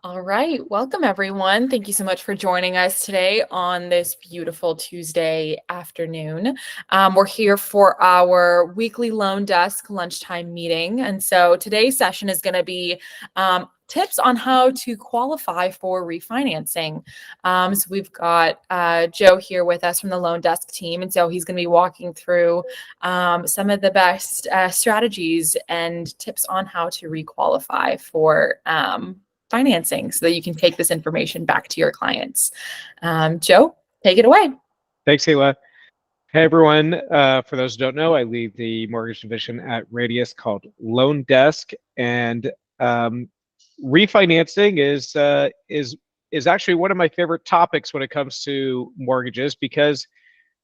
All right, welcome everyone. Thank you so much for joining us today on this beautiful Tuesday afternoon. We're here for our weekly Loan Desk lunchtime meeting. And so today's session is going to be tips on how to qualify for refinancing. So we've got Joe here with us from the Loan Desk team. And so he's going to be walking through some of the best strategies and tips on how to requalify for financing so that you can take this information back to your clients. Joe, take it away. Thanks, Hila. Hey, everyone. For those who don't know, I lead the mortgage division at Radius called LoanDesk, and refinancing is actually one of my favorite topics when it comes to mortgages because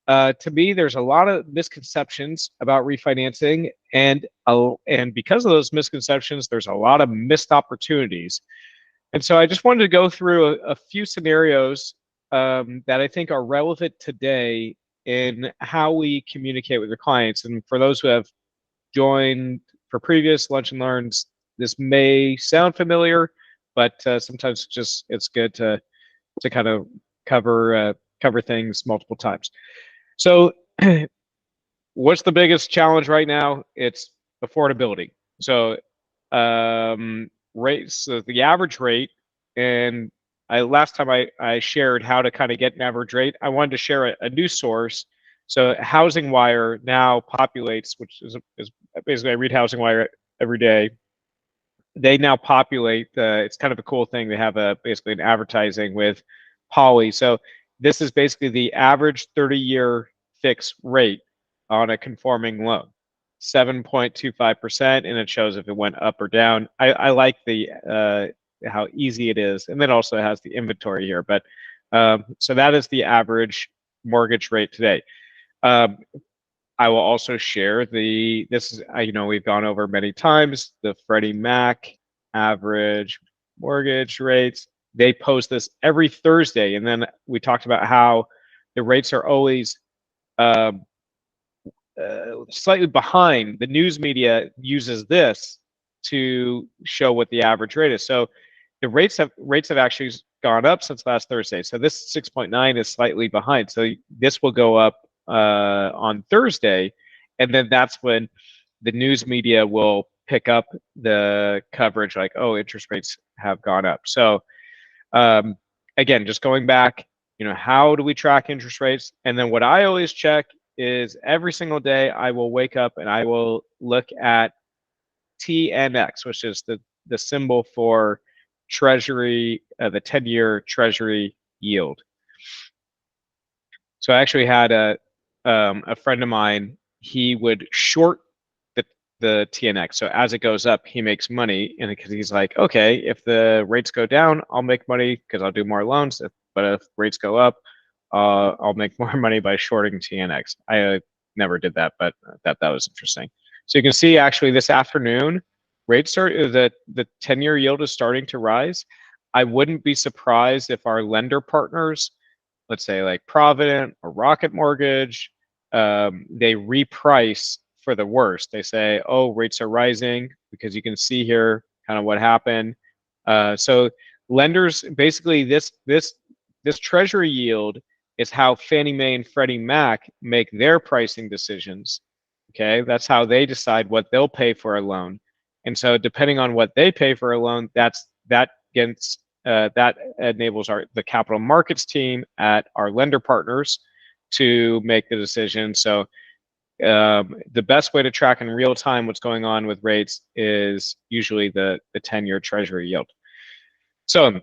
to me, there's a lot of misconceptions about refinancing, and because of those misconceptions, there's a lot of missed opportunities. And so I just wanted to go through a few scenarios that I think are relevant today in how we communicate with your clients. And for those who have joined for previous Lunch and Learns, this may sound familiar, but sometimes it's good to kind of cover things multiple times. So what's the biggest challenge right now? It's affordability. So rates, so the average rate, and last time I shared how to kind of get an average rate, I wanted to share a new source. So Housing Wire now populates, which is basically I read Housing Wire every day. They now populate it's kind of a cool thing. They have basically an advertising with Poly. So this is basically the average 30-year fixed rate on a conforming loan, 7.25%, and it shows if it went up or down. I like the how easy it is, and then also has the inventory here. But so that is the average mortgage rate today. I will also share this is, we've gone over many times, the Freddie Mac average mortgage rates. They post this every Thursday. And then we talked about how the rates are always slightly behind. The news media uses this to show what the average rate is. So the rates have actually gone up since last Thursday. So this 6.9 is slightly behind. So this will go up on Thursday, and then that's when the news media will pick up the coverage like, oh, interest rates have gone up. So again, just going back, how do we track interest rates? And then what I always check is every single day I will wake up and I will look at TNX, which is the symbol for Treasury, the 10-year Treasury yield. So I actually had a friend of mine. He would short the TNX. So as it goes up, he makes money, and because he's like, okay, if the rates go down, I'll make money because I'll do more loans. But if rates go up, I'll make more money by shorting TNX. I never did that, but that was interesting. So you can see actually this afternoon, the 10-year yield is starting to rise. I wouldn't be surprised if our lender partners, let's say like Provident or Rocket Mortgage, they reprice for the worst. They say, oh, rates are rising, because you can see here kind of what happened. So lenders, basically this Treasury yield is how Fannie Mae and Freddie Mac make their pricing decisions. Okay, that's how they decide what they'll pay for a loan. And so depending on what they pay for a loan, that enables the capital markets team at our lender partners to make the decision. So the best way to track in real time what's going on with rates is usually the 10-year Treasury yield. So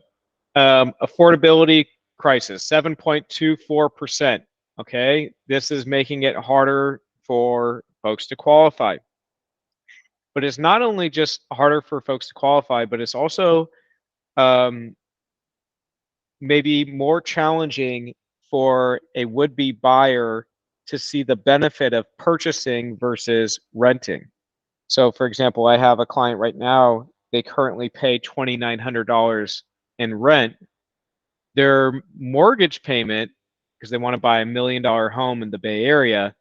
affordability crisis, 7.24%. Okay, this is making it harder for folks to qualify. But it's not only just harder for folks to qualify, but it's also maybe more challenging for a would-be buyer to see the benefit of purchasing versus renting. So for example, I have a client right now, they currently pay $2,900 in rent. Their mortgage payment, because they want to buy $1 million home in the Bay Area,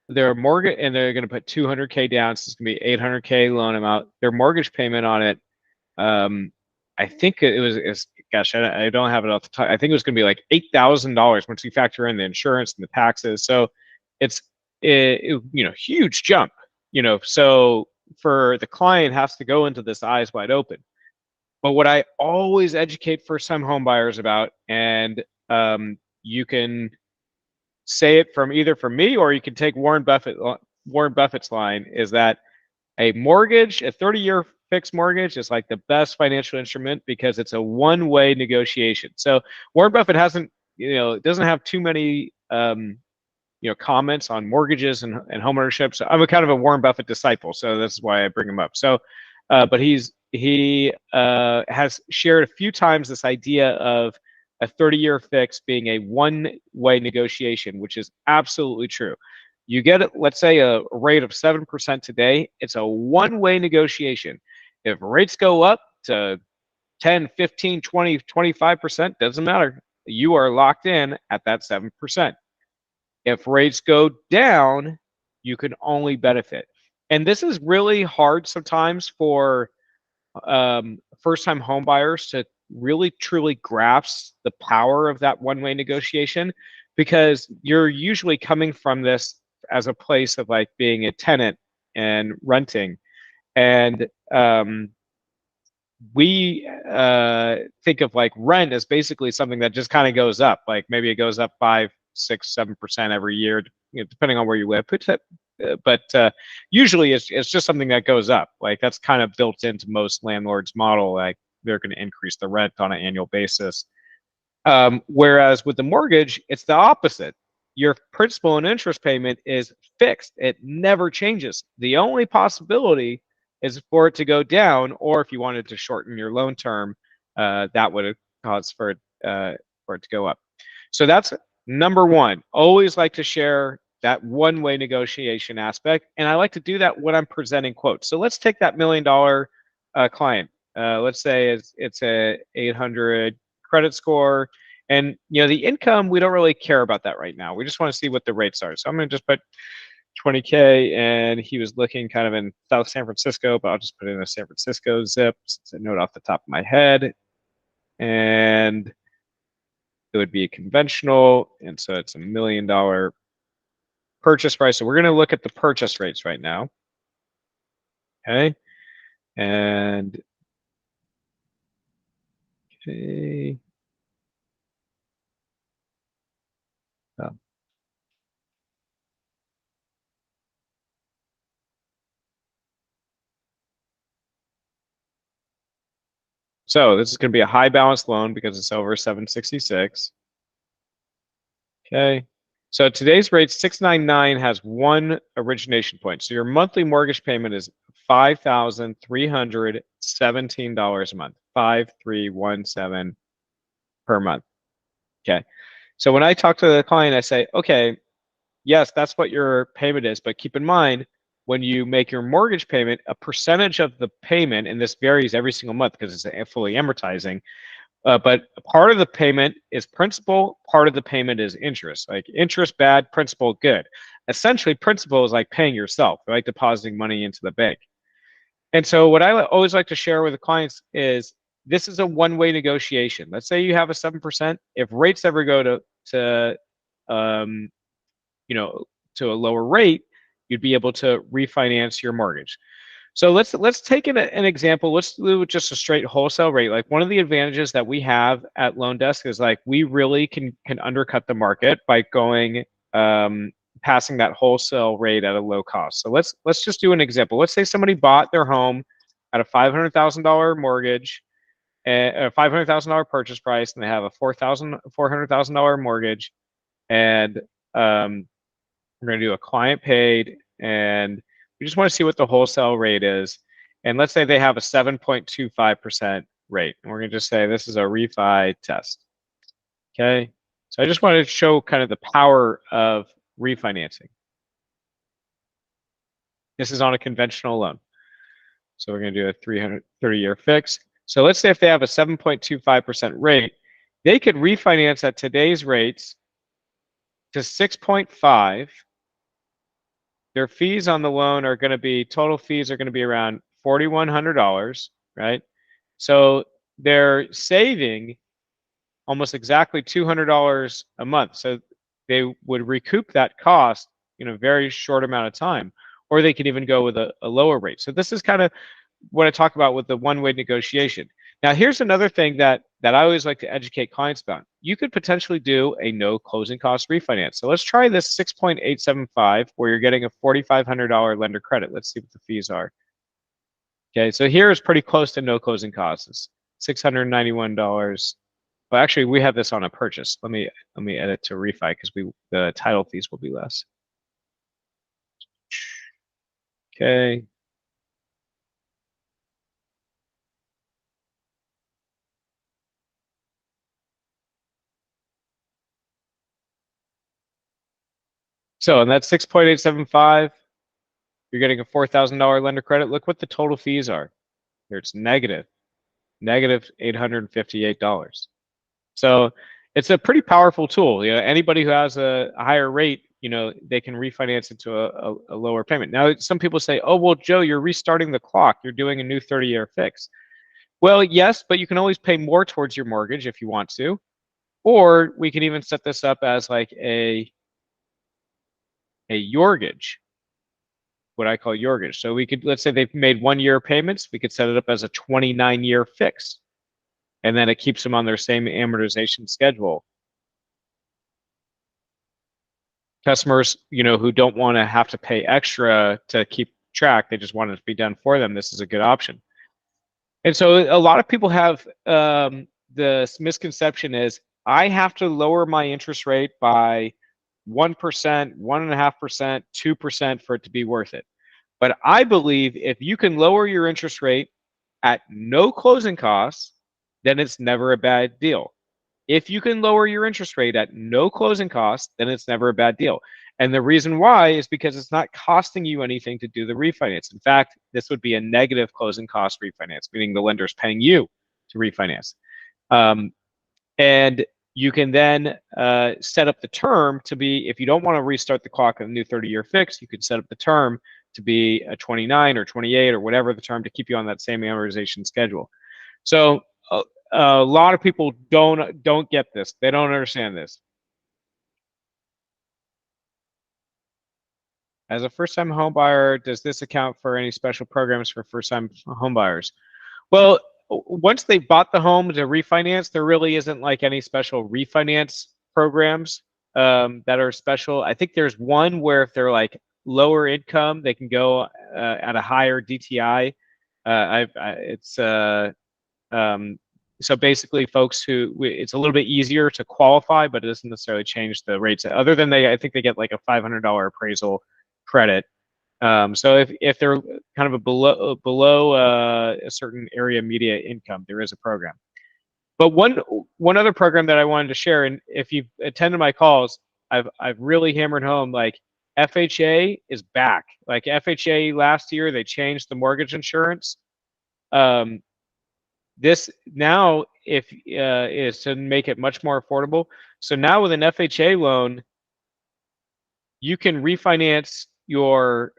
their mortgage, and they're going to put $200K down, so it's going to be $800K loan amount. Their mortgage payment on it I think gosh, I don't have it off the top. I think it was going to be like $8,000 once you factor in the insurance and the taxes. So it's huge jump. So for the client has to go into this eyes wide open. But what I always educate first-time home buyers about, and you can say it from either from me or you can take Warren Buffett's line, is that a mortgage, a 30-year fixed mortgage, is like the best financial instrument because it's a one-way negotiation. So Warren Buffett doesn't have too many comments on mortgages and homeownership. So I'm a kind of a Warren Buffett disciple, so that's why I bring him up. So, but he has shared a few times this idea of a 30-year fix being a one-way negotiation, which is absolutely true. You get, let's say, a rate of 7% today. It's a one-way negotiation. If rates go up to 10, 15, 20, 25%, doesn't matter. You are locked in at that 7%. If rates go down, you can only benefit. And this is really hard sometimes for first-time home buyers to really truly grasp the power of that one-way negotiation, because you're usually coming from this as a place of like being a tenant and renting. And we think of like rent as basically something that just kind of goes up. Like maybe it goes up 5, 6, 7% every year, depending on where you live. But usually it's just something that goes up. Like that's kind of built into most landlords' model. Like they're going to increase the rent on an annual basis. Whereas with the mortgage, it's the opposite. Your principal and interest payment is fixed. It never changes. The only possibility is for it to go down, or if you wanted to shorten your loan term, that would cause for it to go up. So that's number one. Always like to share that one-way negotiation aspect, and I like to do that when I'm presenting quotes. So let's take that $1 million client. Let's say it's a 800 credit score, and the income, we don't really care about that right now. We just want to see what the rates are. So I'm going to just put 20K, and he was looking kind of in South San Francisco, but I'll just put in a San Francisco zip. It's a note off the top of my head, and it would be a conventional, and so it's $1 million purchase price. So we're going to look at the purchase rates right now. Okay, and okay. Oh. So this is going to be a high balance loan because it's over 766. Okay. So today's rate, 699, has one origination point. So your monthly mortgage payment is $5,317 a month, 5,317 per month. Okay. So when I talk to the client, I say, okay, yes, that's what your payment is, but keep in mind, when you make your mortgage payment, a percentage of the payment, and this varies every single month because it's fully amortizing, but part of the payment is principal, part of the payment is interest. Like interest bad, principal good. Essentially, principal is like paying yourself, like depositing money into the bank. And so what I always like to share with the clients is this is a one-way negotiation. Let's say you have a 7%. If rates ever go to to a lower rate, you'd be able to refinance your mortgage. So let's take an example. Let's do just a straight wholesale rate. Like one of the advantages that we have at LoanDesk is like we really can undercut the market by going passing that wholesale rate at a low cost. So let's just do an example. Let's say somebody bought their home at a $500,000 mortgage, a $500,000 purchase price, and they have a $400,000 mortgage, and we're going to do a client paid, and we just want to see what the wholesale rate is. And let's say they have a 7.25% rate. And we're going to just say this is a refi test. Okay. So I just wanted to show kind of the power of refinancing. This is on a conventional loan. So we're going to do a 330-year fix. So let's say if they have a 7.25% rate, they could refinance at today's rates to 6.5. Their fees on the loan are going to be, total fees are going to be around $4,100, right? So they're saving almost exactly $200 a month. So they would recoup that cost in a very short amount of time, or they can even go with a lower rate. So this is kind of what I talk about with the one-way negotiation. Now, here's another thing that I always like to educate clients about. You could potentially do a no closing cost refinance. So let's try this 6.875 where you're getting a $4,500 lender credit. Let's see what the fees are. Okay, so here is pretty close to no closing costs. It's $691. Well, actually, we have this on a purchase. Let me edit to refi because the title fees will be less. Okay. So in that 6.875, you're getting a $4,000 lender credit. Look what the total fees are. Here it's negative $858. So it's a pretty powerful tool. You know, anybody who has a higher rate, you know, they can refinance into a lower payment. Now, some people say, oh, well, Joe, you're restarting the clock. You're doing a new 30-year fix. Well, yes, but you can always pay more towards your mortgage if you want to. Or we can even set this up as like a yorgage, what I call yorgage. So we could, let's say they've made 1 year payments, we could set it up as a 29-year fix. And then it keeps them on their same amortization schedule. Customers, you know, who don't want to have to pay extra to keep track, they just want it to be done for them. This is a good option. And so a lot of people have the misconception is I have to lower my interest rate by 1%, 1.5%, 2% for it to be worth it. But I believe if you can lower your interest rate at no closing costs, then it's never a bad deal. If you can lower your interest rate at no closing costs, then it's never a bad deal. And the reason why is because it's not costing you anything to do the refinance. In fact, this would be a negative closing cost refinance, meaning the lender's paying you to refinance. And you can then set up the term to be, if you don't want to restart the clock on a new 30-year fix, you could set up the term to be a 29 or 28 or whatever the term to keep you on that same amortization schedule. So a lot of people don't get this. They don't understand this. As a first-time home buyer, does this account for any special programs for first-time home buyers? Well, once they bought the home to refinance, there really isn't like any special refinance programs that are special. I think there's one where if they're like lower income, they can go at a higher DTI. So basically, folks who it's a little bit easier to qualify, but it doesn't necessarily change the rates. Other than I think they get like a $500 appraisal credit. So if they're kind of a below a certain area media income, there is a program. But one other program that I wanted to share, and if you've attended my calls, I've really hammered home like FHA is back. Like FHA last year, they changed the mortgage insurance. This now is to make it much more affordable. So now with an FHA loan, you can refinance your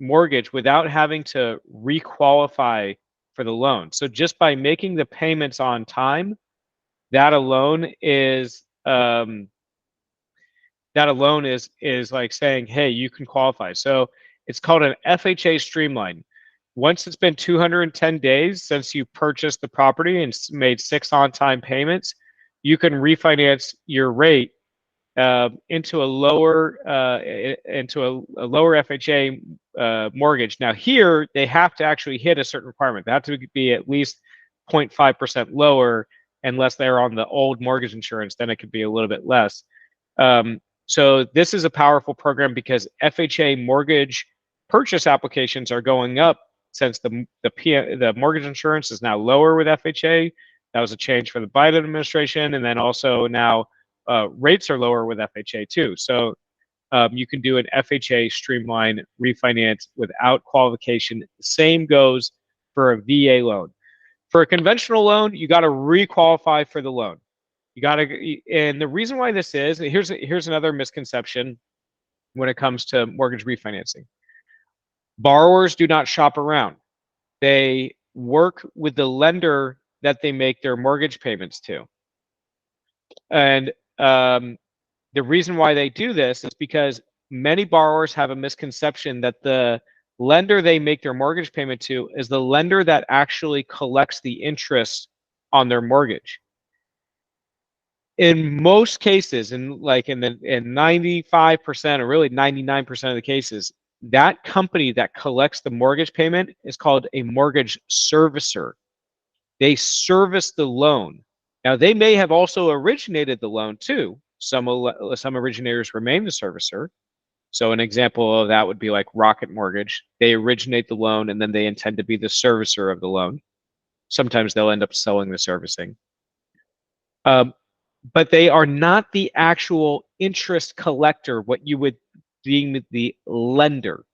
mortgage without having to requalify for the loan. So just by making the payments on time, that alone is like saying, hey, you can qualify. So it's called an FHA streamline. Once it's been 210 days since you purchased the property and made 6 on-time payments, you can refinance your rate into a lower FHA mortgage. Now here they have to actually hit a certain requirement. They have to be at least 0.5% lower, unless they're on the old mortgage insurance. Then it could be a little bit less. So this is a powerful program because FHA mortgage purchase applications are going up since the mortgage insurance is now lower with FHA. That was a change for the Biden administration, and then also now rates are lower with FHA too. So you can do an FHA streamline refinance without qualification. Same goes for a VA loan. For a conventional loan, you got to requalify for the loan. You got to, and the reason why this is, here's another misconception when it comes to mortgage refinancing. Borrowers do not shop around. They work with the lender that they make their mortgage payments to. And the reason why they do this is because many borrowers have a misconception that the lender they make their mortgage payment to is the lender that actually collects the interest on their mortgage. In most cases, in 95% or really 99% of the cases, that company that collects the mortgage payment is called a mortgage servicer. They service the loan. Now, they may have also originated the loan too. Some originators remain the servicer. So an example of that would be like Rocket Mortgage. They originate the loan and then they intend to be the servicer of the loan. Sometimes they'll end up selling the servicing. But they are not the actual interest collector, what you would deem the lender.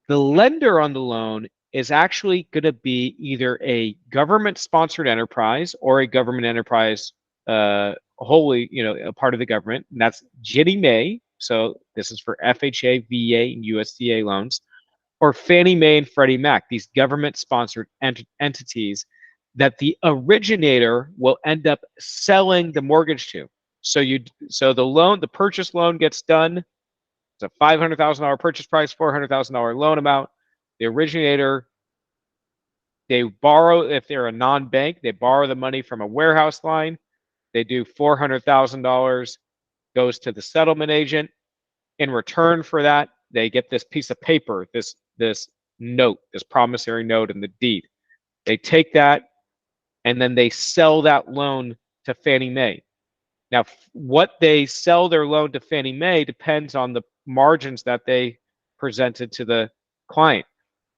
The lender on the loan is actually going to be either a government-sponsored enterprise or a government enterprise wholly, a part of the government. And that's Ginnie Mae. So this is for FHA, VA, and USDA loans, or Fannie Mae and Freddie Mac, these government-sponsored entities that the originator will end up selling the mortgage to. So the purchase loan gets done. It's a $500,000 purchase price, $400,000 loan amount. The originator, they borrow, if they're a non-bank, they borrow the money from a warehouse line. They do $400,000, goes to the settlement agent. In return for that, they get this piece of paper, this note, this promissory note in the deed. They take that and then they sell that loan to Fannie Mae. Now, what they sell their loan to Fannie Mae depends on the margins that they presented to the client.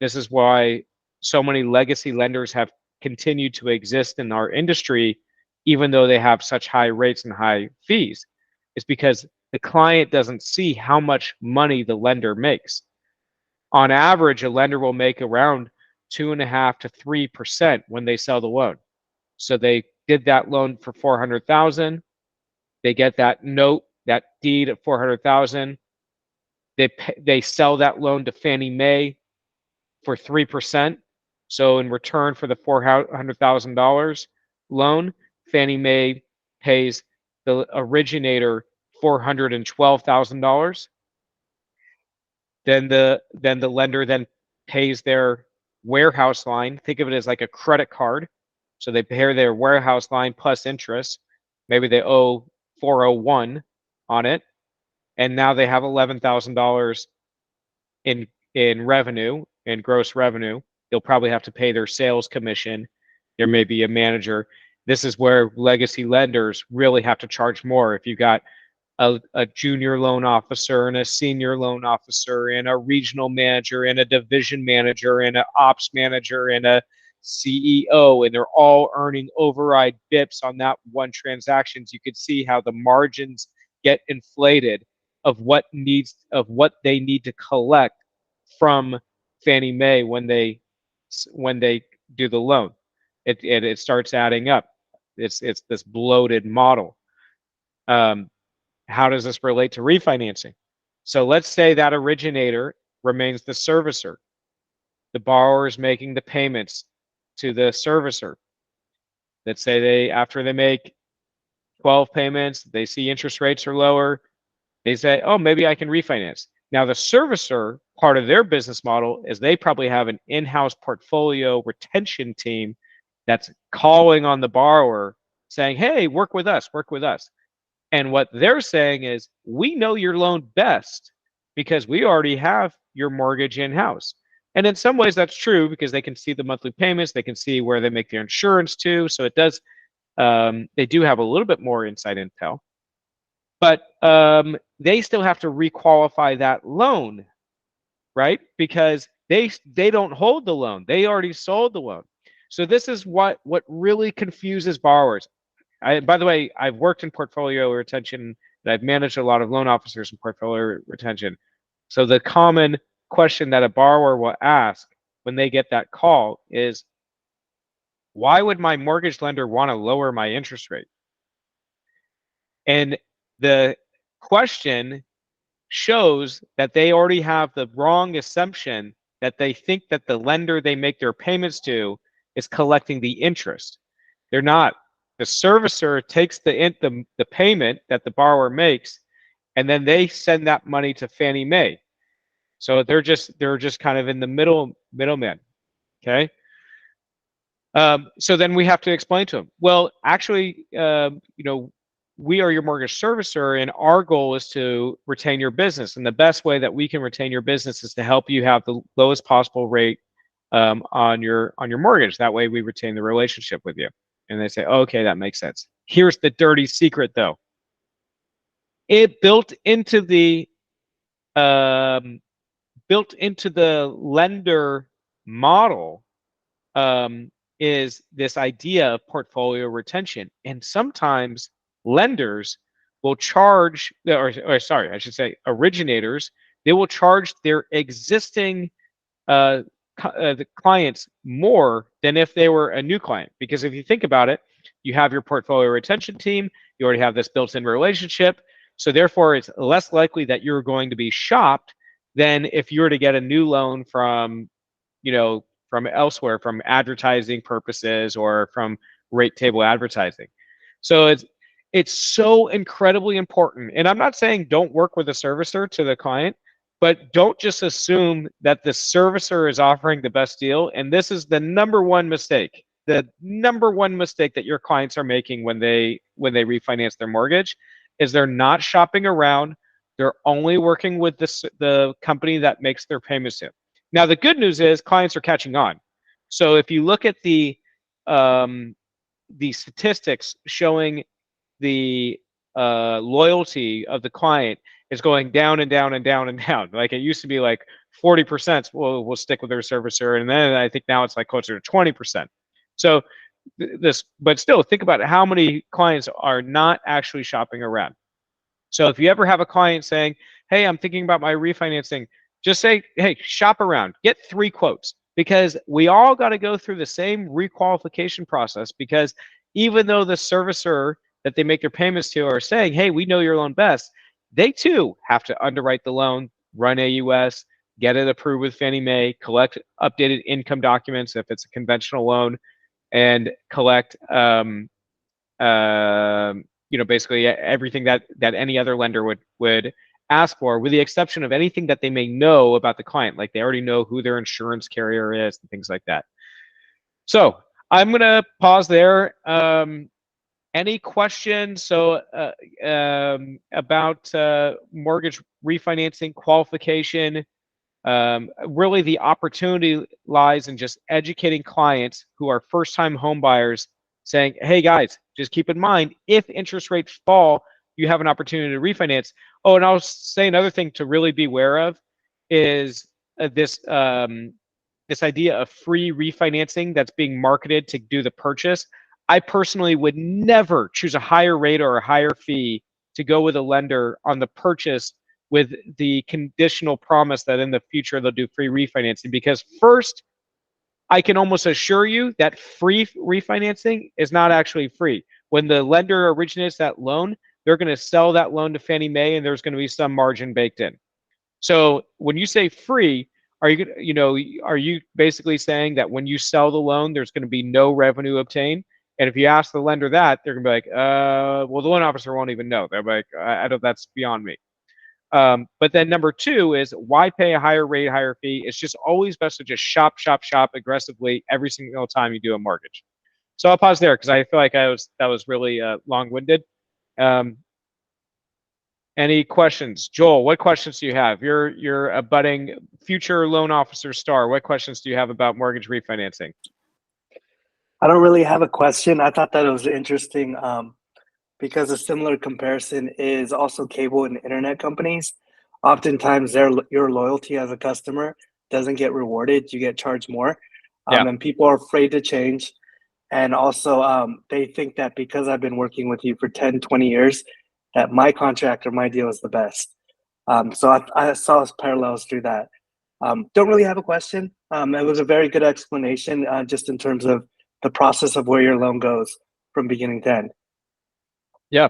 This is why so many legacy lenders have continued to exist in our industry, even though they have such high rates and high fees. It's because the client doesn't see how much money the lender makes. On average, a lender will make around 2.5% to 3% when they sell the loan. So they did that loan for $400,000. They get that note, that deed at $400,000. They sell that loan to Fannie Mae for 3%. So in return for the $400,000 loan, Fannie Mae pays the originator $412,000. Then the lender then pays their warehouse line. Think of it as like a credit card. So they pay their warehouse line plus interest. Maybe they owe 401 on it, and now they have $11,000 in revenue, in gross revenue. They'll probably have to pay their sales commission. There may be a manager. This is where legacy lenders really have to charge more. If you got a junior loan officer and a senior loan officer and a regional manager and a division manager and an ops manager and a CEO, and they're all earning override bips on that one transactions, you could see how the margins get inflated of what they need to collect from Fannie Mae when they do the loan. It starts adding up. It's this bloated model. How does this relate to refinancing? So let's say that originator remains the servicer. The borrower is making the payments to the servicer. Let's say after they make 12 payments, they see interest rates are lower. They say, oh, maybe I can refinance. Now, the servicer, part of their business model is they probably have an in-house portfolio retention team that's calling on the borrower saying, hey, work with us, work with us. And what they're saying is, we know your loan best because we already have your mortgage in-house. And in some ways that's true because they can see the monthly payments, they can see where they make their insurance too. So it does, they do have a little bit more inside intel. But they still have to requalify that loan, right? Because they don't hold the loan. They already sold the loan. So this is what really confuses borrowers. By the way, I've worked in portfolio retention and I've managed a lot of loan officers in portfolio retention. So the common question that a borrower will ask when they get that call is, why would my mortgage lender want to lower my interest rate? And the question shows that they already have the wrong assumption, that they think that the lender they make their payments to is going to is collecting the interest. They're not. The servicer takes the payment that the borrower makes, and then they send that money to Fannie Mae. So they're just kind of in the middleman. Okay. So then we have to explain to them, well, actually, we are your mortgage servicer, and our goal is to retain your business. And the best way that we can retain your business is to help you have the lowest possible rate on your mortgage. That way, we retain the relationship with you. And they say, okay, that makes sense. Here's the dirty secret, though. It built into the lender model is this idea of portfolio retention. And sometimes lenders will charge, or sorry, I should say originators, they will charge their existing the clients more than if they were a new client. Because if you think about it, you have your portfolio retention team, you already have this built-in relationship. So therefore, it's less likely that you're going to be shopped than if you were to get a new loan from, from elsewhere, from advertising purposes or from rate table advertising. So it's so incredibly important. And I'm not saying don't work with a servicer to the client, but don't just assume that the servicer is offering the best deal. And this is the number one mistake. The number one mistake that your clients are making when they refinance their mortgage is they're not shopping around. They're only working with the company that makes their payments to. Now, the good news is clients are catching on. So if you look at the statistics showing the loyalty of the client is going down and down and down and down. Like it used to be like 40% will stick with their servicer, and then I think now it's like closer to 20%. So but still think about how many clients are not actually shopping around. So if you ever have a client saying, hey, I'm thinking about my refinancing, just say, hey, shop around, get 3 quotes, because we all got to go through the same requalification process. Because even though the servicer that they make their payments to are saying, hey, we know your loan best, they too have to underwrite the loan, run AUS, get it approved with Fannie Mae, collect updated income documents if it's a conventional loan, and collect basically everything that any other lender would ask for, with the exception of anything that they may know about the client, like they already know who their insurance carrier is and things like that. So I'm gonna pause there. Any questions? So about mortgage refinancing qualification. Really, the opportunity lies in just educating clients who are first-time home buyers, saying, hey guys, just keep in mind, if interest rates fall, you have an opportunity to refinance. Oh, and I'll say another thing to really be aware of is this idea of free refinancing that's being marketed to do the purchase. I personally would never choose a higher rate or a higher fee to go with a lender on the purchase with the conditional promise that in the future they'll do free refinancing. Because first, I can almost assure you that free refinancing is not actually free. When the lender originates that loan, they're going to sell that loan to Fannie Mae, and there's going to be some margin baked in. So when you say free, are you basically saying that when you sell the loan, there's going to be no revenue obtained? And if you ask the lender that, they're going to be like, well, the loan officer won't even know. They're like, I don't, that's beyond me. But then number 2 is, why pay a higher rate, higher fee? It's just always best to just shop aggressively every single time you do a mortgage. So I'll pause there because I feel like that was really long-winded. Any questions? Joel, what questions do you have? You're a budding future loan officer star. What questions do you have about mortgage refinancing? I don't really have a question. I thought that it was interesting because a similar comparison is also cable and internet companies. Oftentimes, your loyalty as a customer doesn't get rewarded. You get charged more. And people are afraid to change. And also, they think that because I've been working with you for 10, 20 years, that my contract or my deal is the best. So I saw parallels through that. Don't really have a question. It was a very good explanation just in terms of the process of where your loan goes from beginning to end. Yeah.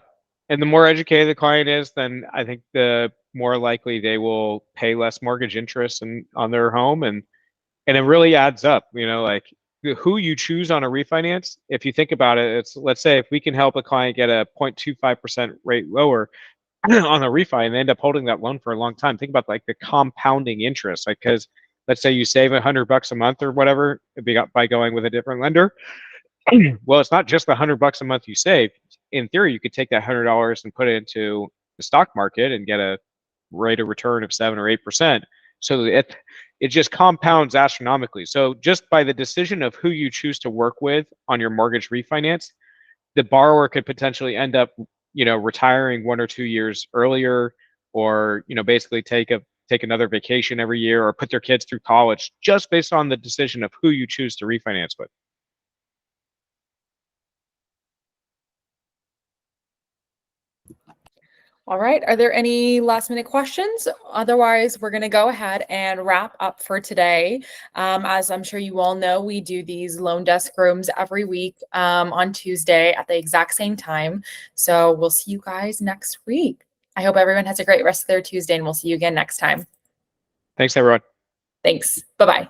And the more educated the client is, then I think the more likely they will pay less mortgage interest on their home. And it really adds up, like who you choose on a refinance, if you think about it, it's, let's say if we can help a client get a 0.25% rate lower on the refi and they end up holding that loan for a long time. Think about like the compounding interest, like, because let's say you save $100 a month or whatever by going with a different lender. Well, it's not just the $100 a month you save. In theory, you could take that $100 and put it into the stock market and get a rate of return of 7 or 8%. So it just compounds astronomically. So just by the decision of who you choose to work with on your mortgage refinance, the borrower could potentially end up, retiring 1 or 2 years earlier, or, basically take another vacation every year, or put their kids through college just based on the decision of who you choose to refinance with. All right. Are there any last minute questions? Otherwise, we're going to go ahead and wrap up for today. As I'm sure you all know, we do these LoanDesk rooms every week on Tuesday at the exact same time. So we'll see you guys next week. I hope everyone has a great rest of their Tuesday, and we'll see you again next time. Thanks, everyone. Thanks. Bye-bye.